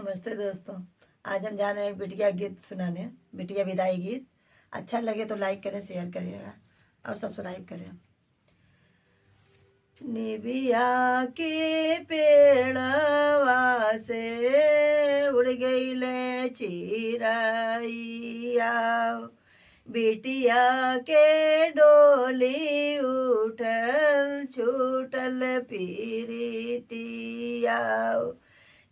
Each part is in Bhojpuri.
नमस्ते दोस्तों। आज हम जा रहे हैं बिटिया गीत सुनाने, बिटिया विदाई गीत। अच्छा लगे तो लाइक करें, शेयर करिएगा और सब्सक्राइब करें। निबिया के पेड़वा से उड़ गईले चिरैया, बिटिया के डोली उठल छूटल पीरितिया।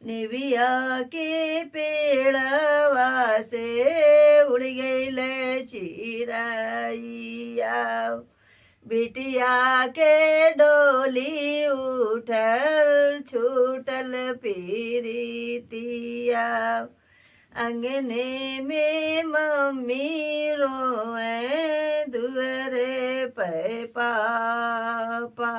निबिया के पेड़वा से उड़ गईले चिरैया, बिटिया के डोली उठल छूटल पीरितिया। अंगने में मम्मी रोए दुअरे पे पापा,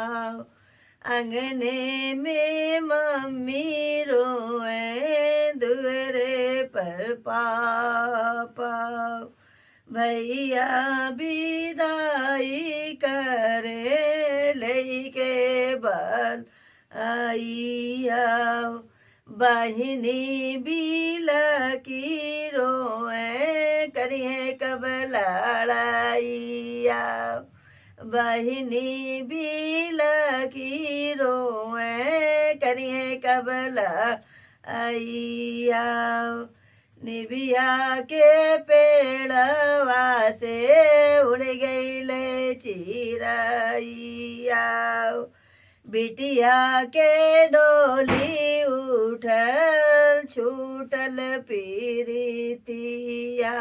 अंगने में मम्मी रोए दुअरे पर पापा। भैया विदाई करे लेके बल आइया, बहिनी बिलकी रोए करिए कब लड़ाइया। बहिनी बिलकी रोए करिए कब लड़ाइया। निबिया के पेड़वा से उड़ गईले चिरैया, बिटिया के डोली उठल छूटल पीरितिया।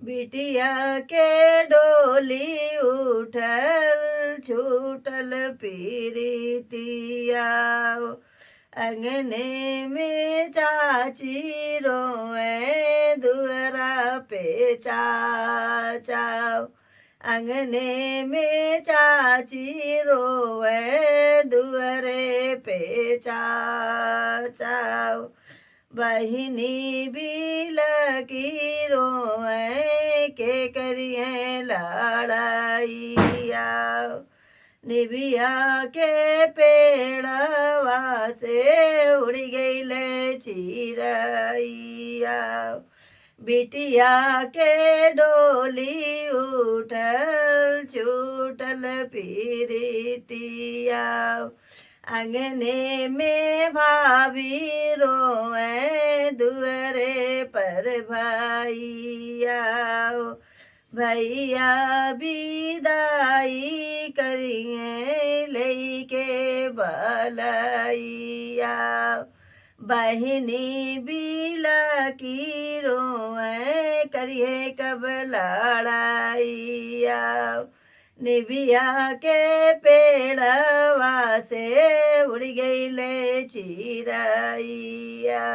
बिटिया के डोली उठल छूटल पीरितिया। अंगने में चाची रोए दुअरा पे चाचा, अंगने में चाची रोए दुअरे पे चाचा। बहिनी बिलकी रोए के करिए लड़ाइया। निबिया के पेड़वा से उड़ गईले चिरैया, बिटिया के डोली उठल छूटल पीरितिया। अंगने में भाभी रोए दुअरे पर भैया, भैया विदाई करिए लेके बलैया। बहिनी बिलकी रोए करिए कब लड़ाइया। निबिया के पेड़वा से उड़ गईले चिरैया।